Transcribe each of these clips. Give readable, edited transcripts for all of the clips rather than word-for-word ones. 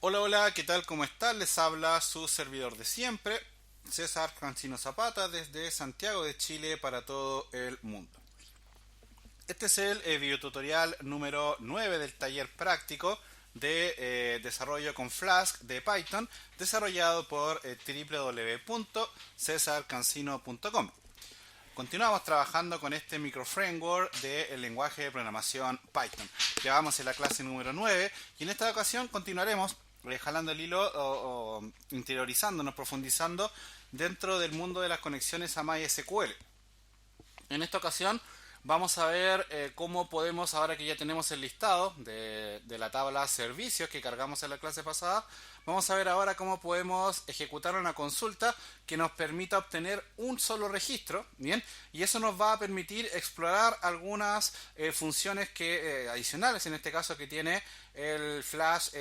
Hola, hola, ¿qué tal? ¿Cómo están? Les habla su servidor de siempre, César Cancino Zapata, desde Santiago de Chile para todo el mundo. Este es el videotutorial número 9 del taller práctico de desarrollo con Flask de Python, desarrollado por www.cesarcancino.com. Continuamos trabajando con este microframework del lenguaje de programación Python. Ya vamos en la clase número 9 y en esta ocasión continuaremos jalando el hilo o interiorizándonos, profundizando dentro del mundo de las conexiones a MySQL. En esta ocasión vamos a ver cómo podemos, ahora que ya tenemos el listado de la tabla servicios que cargamos en la clase pasada, vamos a ver ahora cómo podemos ejecutar una consulta que nos permita obtener un solo registro, ¿bien? Y eso nos va a permitir explorar algunas funciones adicionales, en este caso que tiene el Flash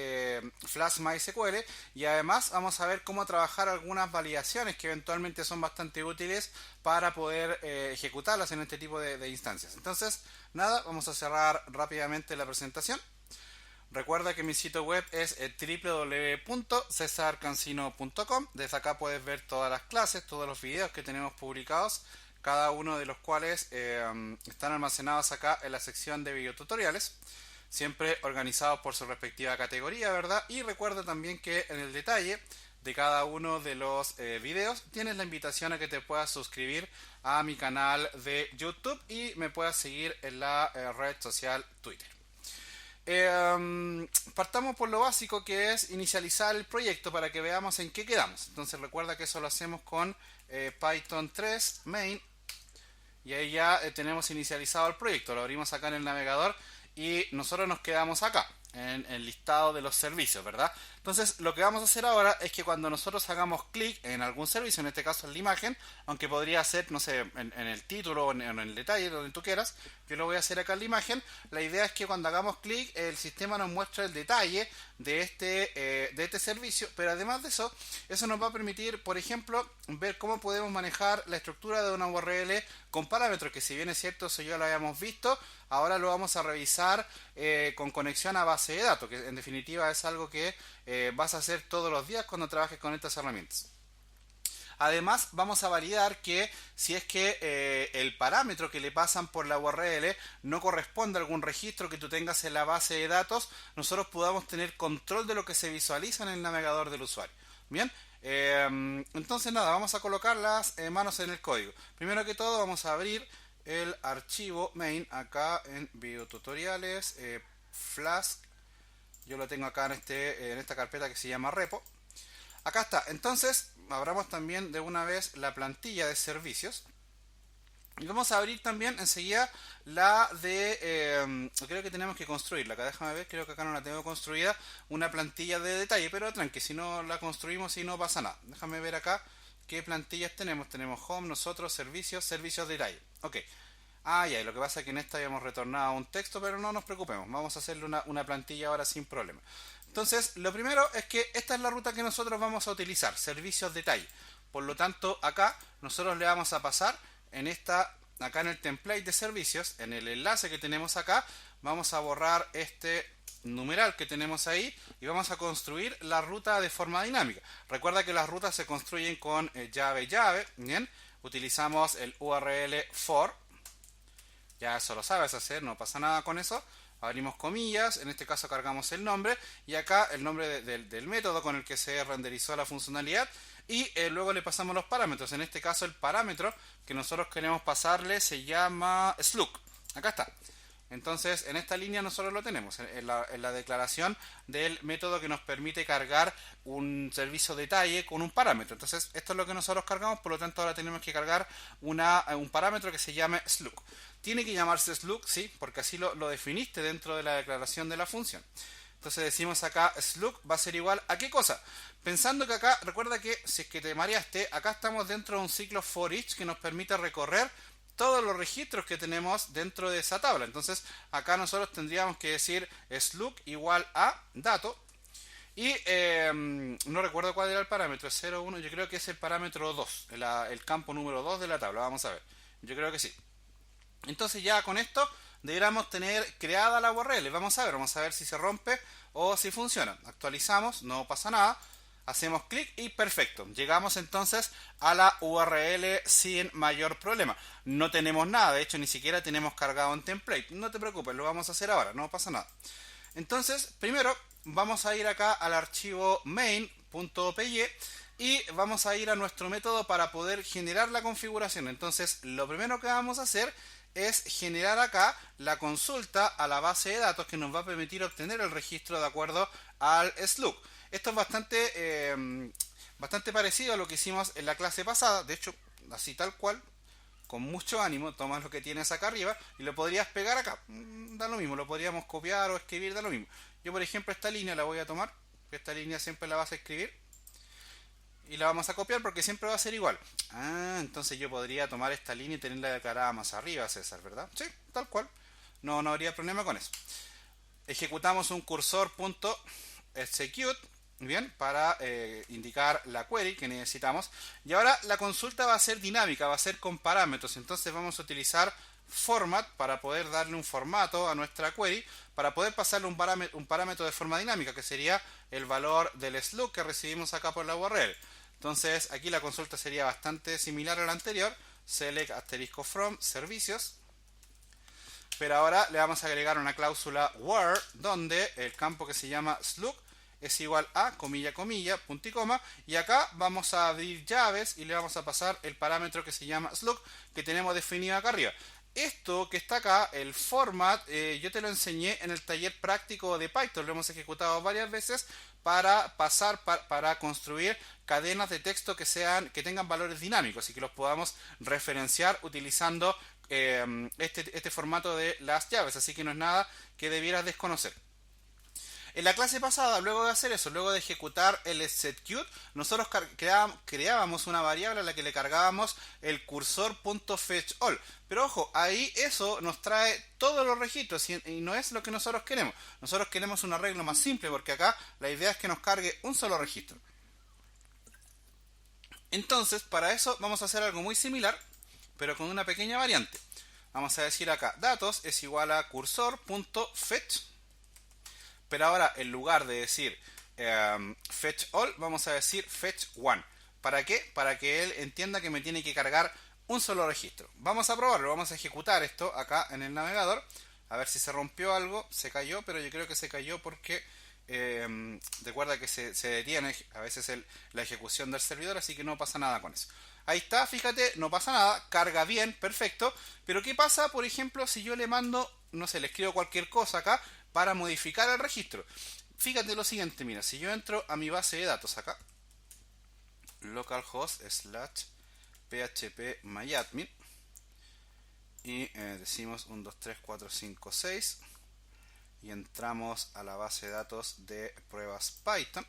MySQL, y además vamos a ver cómo trabajar algunas validaciones que eventualmente son bastante útiles para poder ejecutarlas en este tipo de instancias. Entonces, nada, vamos a cerrar rápidamente la presentación. Recuerda que mi sitio web es www.cesarcancino.com. Desde acá puedes ver todas las clases, todos los videos que tenemos publicados, cada uno de los cuales están almacenados acá en la sección de videotutoriales, siempre organizados por su respectiva categoría, ¿verdad? Y recuerda también que en el detalle de cada uno de los videos tienes la invitación a que te puedas suscribir a mi canal de YouTube y me puedas seguir en la red social Twitter. Partamos por lo básico, que es inicializar el proyecto para que veamos en qué quedamos. Entonces recuerda que eso lo hacemos con Python 3 main, y ahí ya tenemos inicializado el proyecto. Lo abrimos acá en el navegador y nosotros nos quedamos acá en el listado de los servicios, ¿verdad? Entonces lo que vamos a hacer ahora es que cuando nosotros hagamos clic en algún servicio, en este caso en la imagen, aunque podría ser, no sé, en el título o en el detalle, donde tú quieras, yo lo voy a hacer acá en la imagen. La idea es que cuando hagamos clic el sistema nos muestre el detalle de este servicio, pero además de eso, eso nos va a permitir, por ejemplo, ver cómo podemos manejar la estructura de una URL con parámetros, que si bien es cierto, eso ya lo habíamos visto, ahora lo vamos a revisar con conexión a base de datos, que en definitiva es algo que vas a hacer todos los días cuando trabajes con estas herramientas. Además, vamos a validar que si es que el parámetro que le pasan por la URL no corresponde a algún registro que tú tengas en la base de datos, nosotros podamos tener control de lo que se visualiza en el navegador del usuario. Bien, entonces nada, vamos a colocar las manos en el código. Primero que todo vamos a abrir el archivo main acá en videotutoriales, Flask. Yo lo tengo acá en esta carpeta que se llama repo. Acá está. Entonces, abramos también de una vez la plantilla de servicios. Y vamos a abrir también enseguida la creo que tenemos que construirla. Acá déjame ver, creo que acá no la tengo construida. Una plantilla de detalle, pero tranqui, si no la construimos y no pasa nada. Déjame ver acá qué plantillas tenemos. Tenemos home, nosotros, servicios, servicios de detalle. Ok. Ya, y lo que pasa es que en esta habíamos retornado un texto, pero no nos preocupemos. Vamos a hacerle una plantilla ahora sin problema. Entonces, lo primero es que esta es la ruta que nosotros vamos a utilizar, servicios detalle. Por lo tanto, acá nosotros le vamos a pasar acá en el template de servicios, en el enlace que tenemos acá, vamos a borrar este numeral que tenemos ahí y vamos a construir la ruta de forma dinámica. Recuerda que las rutas se construyen con llave, ¿bien? Utilizamos el URL for, ya eso lo sabes hacer, no pasa nada con eso. Abrimos comillas, en este caso cargamos el nombre y acá el nombre del método con el que se renderizó la funcionalidad, y luego le pasamos los parámetros. En este caso el parámetro que nosotros queremos pasarle se llama slug. Acá está. Entonces en esta línea nosotros lo tenemos en la declaración del método que nos permite cargar un servicio detalle con un parámetro. Entonces esto es lo que nosotros cargamos, por lo tanto ahora tenemos que cargar un parámetro que se llame slug. Tiene que llamarse slug, sí, porque así lo definiste dentro de la declaración de la función. Entonces decimos acá slug va a ser igual a ¿qué cosa? Pensando que acá, recuerda que si es que te mareaste, acá estamos dentro de un ciclo for each que nos permite recorrer todos los registros que tenemos dentro de esa tabla. Entonces acá nosotros tendríamos que decir slug igual a dato. Y no recuerdo cuál era el parámetro, 0, 1, yo creo que es el parámetro 2, el campo número 2 de la tabla, vamos a ver. Yo creo que sí. Entonces ya con esto deberíamos tener creada la URL. Vamos a ver si se rompe o si funciona. Actualizamos, no pasa nada. Hacemos clic y perfecto. Llegamos entonces a la URL sin mayor problema. No tenemos nada, de hecho ni siquiera tenemos cargado un template. No te preocupes, lo vamos a hacer ahora, no pasa nada. Entonces, primero vamos a ir acá al archivo main.py y vamos a ir a nuestro método para poder generar la configuración. Entonces, lo primero que vamos a hacer es generar acá la consulta a la base de datos que nos va a permitir obtener el registro de acuerdo al slug. Esto es bastante parecido a lo que hicimos en la clase pasada. De hecho, así tal cual, con mucho ánimo, tomas lo que tienes acá arriba y lo podrías pegar acá. Da lo mismo, lo podríamos copiar o escribir, da lo mismo. Yo, por ejemplo, esta línea la voy a tomar. Esta línea siempre la vas a escribir. Y la vamos a copiar porque siempre va a ser igual. Entonces yo podría tomar esta línea y tenerla declarada más arriba, César, ¿verdad? Sí, tal cual. No habría problema con eso. Ejecutamos un cursor.execute, bien, para indicar la query que necesitamos. Y ahora la consulta va a ser dinámica, va a ser con parámetros. Entonces vamos a utilizar format para poder darle un formato a nuestra query, para poder pasarle un parámetro de forma dinámica, que sería el valor del slug que recibimos acá por la URL. Entonces aquí la consulta sería bastante similar a la anterior, select asterisco from servicios, pero ahora le vamos a agregar una cláusula where, donde el campo que se llama slug es igual a, comilla, comilla, punto y coma, y acá vamos a abrir llaves y le vamos a pasar el parámetro que se llama slug, que tenemos definido acá arriba. Esto que está acá, el format, yo te lo enseñé en el taller práctico de Python, lo hemos ejecutado varias veces para para construir cadenas de texto que tengan valores dinámicos y que los podamos referenciar utilizando este formato de las llaves, así que no es nada que debieras desconocer. En la clase pasada, luego de hacer eso, luego de ejecutar el execute, nosotros creábamos una variable a la que le cargábamos el cursor.fetchAll. Pero ojo, ahí eso nos trae todos los registros y no es lo que nosotros queremos. Nosotros queremos un arreglo más simple porque acá la idea es que nos cargue un solo registro. Entonces, para eso vamos a hacer algo muy similar, pero con una pequeña variante. Vamos a decir acá, datos es igual a cursor.fetch. Pero ahora, en lugar de decir fetch all, vamos a decir fetch one. ¿Para qué? Para que él entienda que me tiene que cargar un solo registro. Vamos a probarlo, vamos a ejecutar esto acá en el navegador. A ver si se rompió algo, se cayó, pero yo creo que se cayó porque recuerda que se detiene a veces la ejecución del servidor, así que no pasa nada con eso. Ahí está, fíjate, no pasa nada, carga bien, perfecto. Pero ¿qué pasa, por ejemplo, si yo le mando, no sé, le escribo cualquier cosa acá para modificar el registro? Fíjate lo siguiente, mira, si yo entro a mi base de datos acá, localhost /php myadmin, y decimos 1, 2, 3, 4, 5, 6, y entramos a la base de datos de pruebas Python.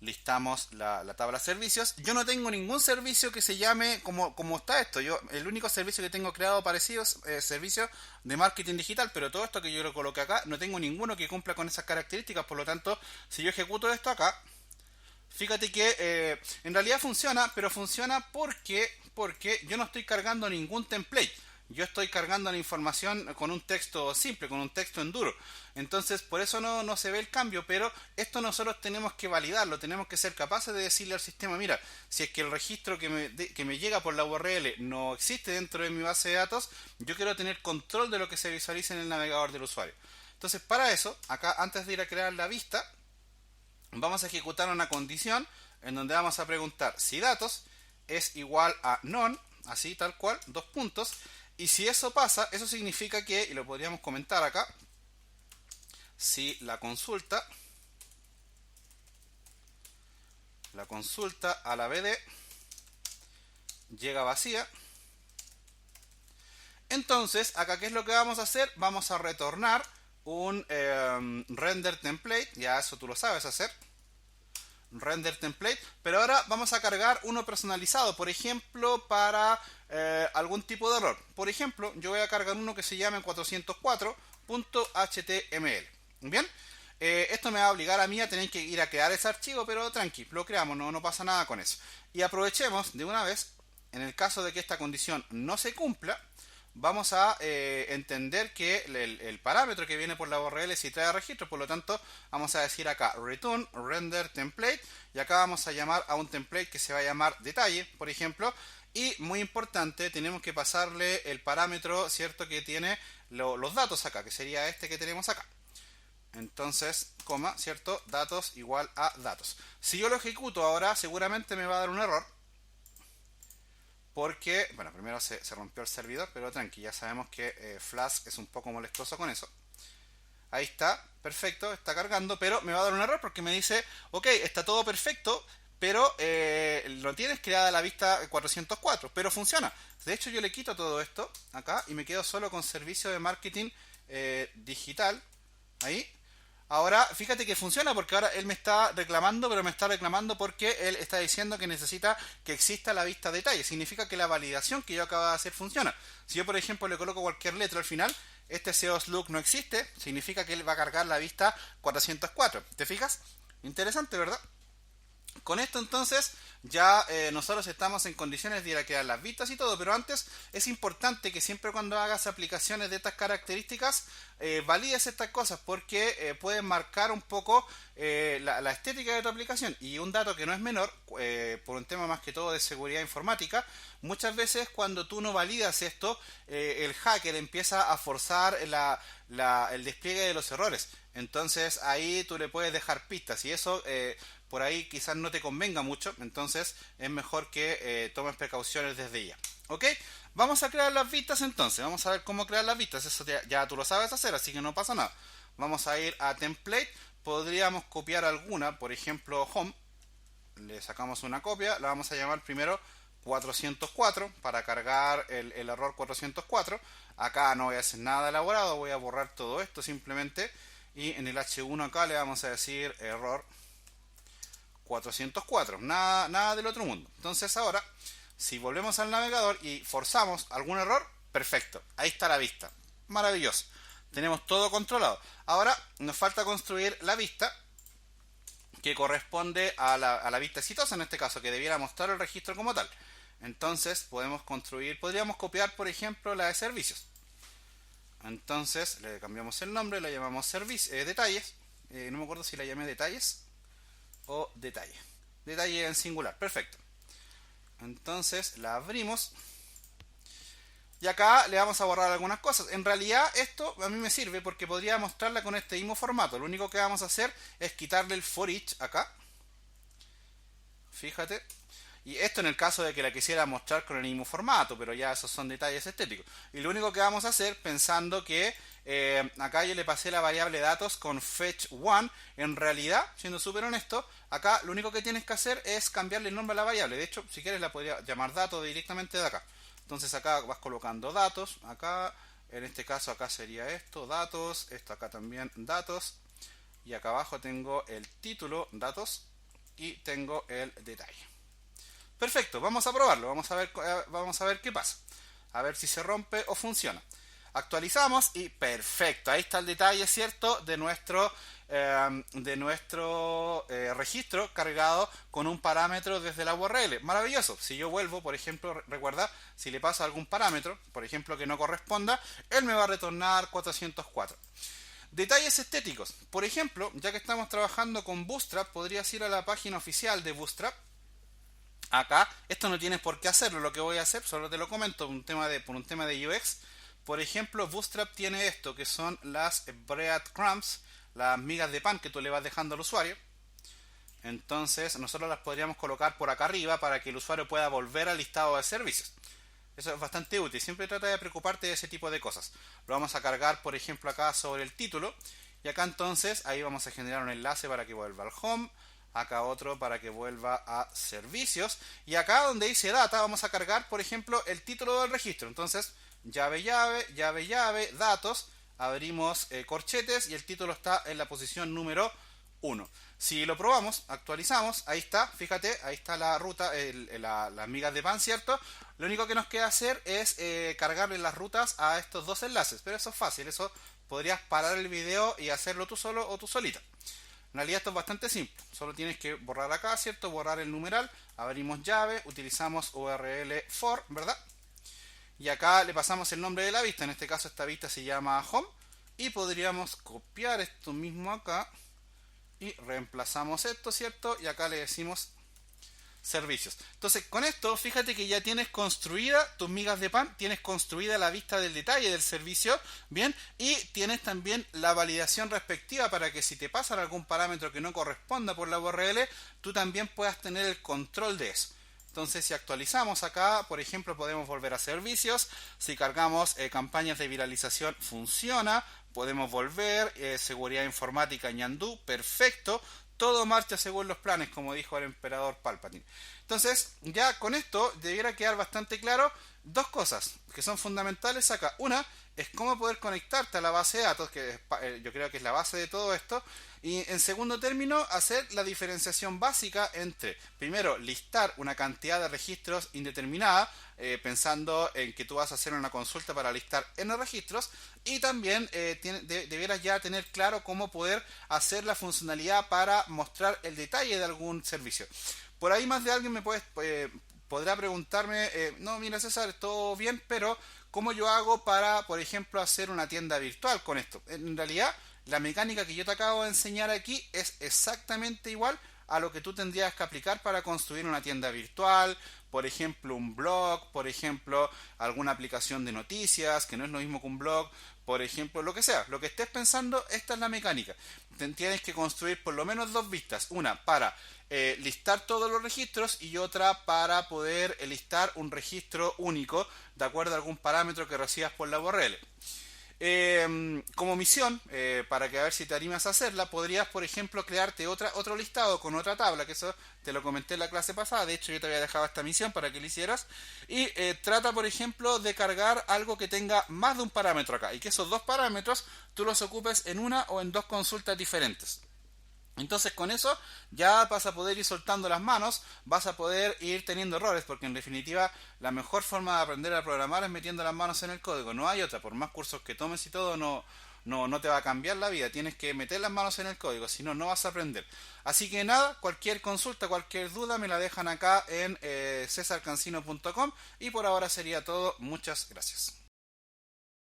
Listamos la tabla de servicios. Yo no tengo ningún servicio que se llame como está esto. El único servicio que tengo creado parecido es servicio de marketing digital, pero todo esto que yo lo coloqué acá, no tengo ninguno que cumpla con esas características. Por lo tanto, si yo ejecuto esto acá, fíjate que en realidad funciona, pero funciona porque yo no estoy cargando ningún template. Yo estoy cargando la información con un texto simple, con un texto en duro. Entonces, por eso no se ve el cambio, pero esto nosotros tenemos que validarlo, tenemos que ser capaces de decirle al sistema, mira, si es que el registro que me llega por la URL no existe dentro de mi base de datos, yo quiero tener control de lo que se visualiza en el navegador del usuario. Entonces, para eso, acá antes de ir a crear la vista, vamos a ejecutar una condición en donde vamos a preguntar si datos es igual a none, así tal cual, 2 puntos. Y si eso pasa, eso significa que, y lo podríamos comentar acá, si la consulta a la BD llega vacía, entonces acá ¿qué es lo que vamos a hacer? Vamos a retornar un render template, ya eso tú lo sabes hacer, render template, pero ahora vamos a cargar uno personalizado, por ejemplo, para algún tipo de error. Por ejemplo, yo voy a cargar uno que se llame 404.html. Bien, esto me va a obligar a mí a tener que ir a crear ese archivo, pero tranqui, lo creamos, no pasa nada con eso. Y aprovechemos de una vez, en el caso de que esta condición no se cumpla, vamos a entender que el parámetro que viene por la URL sí trae registro, por lo tanto vamos a decir acá return render template y acá vamos a llamar a un template que se va a llamar detalle, por ejemplo, y muy importante, tenemos que pasarle el parámetro, ¿cierto?, que tiene los datos acá, que sería este que tenemos acá. Entonces, coma, ¿cierto? Datos igual a datos. Si yo lo ejecuto ahora, seguramente me va a dar un error. Porque, bueno, primero se rompió el servidor, pero tranqui, ya sabemos que Flask es un poco molestoso con eso. Ahí está, perfecto, está cargando, pero me va a dar un error porque me dice, ok, está todo perfecto, pero no tienes creada la vista 404, pero funciona. De hecho, yo le quito todo esto acá y me quedo solo con servicio de marketing digital. Ahí. Ahora, fíjate que funciona porque ahora él me está reclamando, pero me está reclamando porque él está diciendo que necesita que exista la vista detalle. Significa que la validación que yo acabo de hacer funciona. Si yo, por ejemplo, le coloco cualquier letra al final, este SEOs look no existe, significa que él va a cargar la vista 404. ¿Te fijas? Interesante, ¿verdad? Con esto entonces ya nosotros estamos en condiciones de ir a crear las vistas y todo, pero antes es importante que siempre cuando hagas aplicaciones de estas características valides estas cosas porque pueden marcar un poco la estética de tu aplicación. Y un dato que no es menor, por un tema más que todo de seguridad informática, muchas veces cuando tú no validas esto, el hacker empieza a forzar el despliegue de los errores. Entonces ahí tú le puedes dejar pistas y eso por ahí quizás no te convenga mucho, entonces es mejor que tomes precauciones desde ya. ¿Ok? Vamos a crear las vistas entonces, vamos a ver cómo crear las vistas, eso ya tú lo sabes hacer, así que no pasa nada. Vamos a ir a template, podríamos copiar alguna, por ejemplo home, le sacamos una copia, la vamos a llamar primero 404 para cargar el error 404. Acá no voy a hacer nada elaborado, voy a borrar todo esto simplemente y en el H1 acá le vamos a decir error 404, nada del otro mundo. Entonces ahora, si volvemos al navegador y forzamos algún error, perfecto, ahí está la vista, maravilloso, tenemos todo controlado. Ahora nos falta construir la vista que corresponde a la vista exitosa, en este caso, que debiera mostrar el registro como tal. Entonces podríamos copiar, por ejemplo, la de servicios. Entonces le cambiamos el nombre, la llamamos detalles, no me acuerdo si la llamé detalles o detalle. Detalle en singular, perfecto. Entonces la abrimos. Y acá le vamos a borrar algunas cosas. En realidad esto a mí me sirve porque podría mostrarla con este mismo formato. Lo único que vamos a hacer es quitarle el for each acá. Fíjate. Y esto en el caso de que la quisiera mostrar con el mismo formato, pero ya esos son detalles estéticos. Y lo único que vamos a hacer, pensando que acá yo le pasé la variable datos con fetch1, en realidad, siendo súper honesto, acá lo único que tienes que hacer es cambiarle el nombre a la variable. De hecho, si quieres la podría llamar datos directamente de acá. Entonces acá vas colocando datos, acá, en este caso acá sería esto, datos, esto acá también, datos, y acá abajo tengo el título, datos, y tengo el detalle. Perfecto, vamos a probarlo, vamos a ver qué pasa. A ver si se rompe o funciona. Actualizamos y perfecto, ahí está el detalle, ¿cierto? De nuestro registro cargado con un parámetro desde la URL. Maravilloso. Si yo vuelvo, por ejemplo, recuerda, si le paso algún parámetro, por ejemplo, que no corresponda, él me va a retornar 404. Detalles estéticos. Por ejemplo, ya que estamos trabajando con Bootstrap, podrías ir a la página oficial de Bootstrap. Acá, esto no tienes por qué hacerlo, lo que voy a hacer, solo te lo comento, por un tema de UX. Por ejemplo, Bootstrap tiene esto, que son las breadcrumbs, las migas de pan que tú le vas dejando al usuario. Entonces, nosotros las podríamos colocar por acá arriba para que el usuario pueda volver al listado de servicios. Eso es bastante útil, siempre trata de preocuparte de ese tipo de cosas. Lo vamos a cargar, por ejemplo, acá sobre el título. Y acá entonces, ahí vamos a generar un enlace para que vuelva al home. Acá otro para que vuelva a servicios. Y acá donde dice data vamos a cargar, por ejemplo, el título del registro. Entonces, llave, datos. Abrimos corchetes y el título está en la posición número 1. Si lo probamos, actualizamos, ahí está, fíjate, ahí está la ruta, las migas de pan, ¿cierto? Lo único que nos queda hacer es cargarle las rutas a estos dos enlaces. Pero eso es fácil, eso podrías parar el video y hacerlo tú solo o tú solita. En realidad esto es bastante simple, solo tienes que borrar acá, ¿cierto? Borrar el numeral, abrimos llave, utilizamos URL for, ¿verdad? y acá le pasamos el nombre de la vista. En este caso esta vista se llama Home, y podríamos copiar esto mismo acá y reemplazamos esto, ¿cierto? Y acá le decimos servicios. Entonces, con esto, fíjate que ya tienes construida tus migas de pan, tienes construida la vista del detalle del servicio, bien, y tienes también la validación respectiva para que si te pasan algún parámetro que no corresponda por la URL, tú también puedas tener el control de eso. Entonces, si actualizamos acá, por ejemplo, podemos volver a servicios. Si cargamos campañas de viralización, funciona. Podemos volver, seguridad informática, ñandú, perfecto. Todo marcha según los planes, como dijo el emperador Palpatine. Entonces, ya con esto debiera quedar bastante claro dos cosas que son fundamentales acá. Una es cómo poder conectarte a la base de datos, que yo creo que es la base de todo esto. Y en segundo término, hacer la diferenciación básica entre, primero, listar una cantidad de registros indeterminada, pensando en que tú vas a hacer una consulta para listar N registros, y también debieras ya tener claro cómo poder hacer la funcionalidad para mostrar el detalle de algún servicio. Por ahí más de alguien podrá preguntarme, no, mira César, todo bien, pero ¿cómo yo hago para, por ejemplo, hacer una tienda virtual con esto? En realidad, la mecánica que yo te acabo de enseñar aquí es exactamente igual a lo que tú tendrías que aplicar para construir una tienda virtual, por ejemplo un blog, por ejemplo alguna aplicación de noticias, que no es lo mismo que un blog, por ejemplo lo que sea, lo que estés pensando, esta es la mecánica. Tienes que construir por lo menos dos vistas, una para listar todos los registros y otra para poder listar un registro único de acuerdo a algún parámetro que recibas por la URL. Como misión, para que a ver si te animas a hacerla, podrías, por ejemplo, crearte otro listado con otra tabla, que eso te lo comenté en la clase pasada. De hecho, yo te había dejado esta misión para que lo hicieras. Y trata, por ejemplo, de cargar algo que tenga más de un parámetro acá, y que esos dos parámetros tú los ocupes en una o en dos consultas diferentes. Entonces con eso ya vas a poder ir soltando las manos, vas a poder ir teniendo errores, porque en definitiva la mejor forma de aprender a programar es metiendo las manos en el código, no hay otra. Por más cursos que tomes y todo, no te va a cambiar la vida, tienes que meter las manos en el código, si no, no vas a aprender. Así que nada, cualquier consulta, cualquier duda me la dejan acá en cesarcancino.com, y por ahora sería todo. Muchas gracias.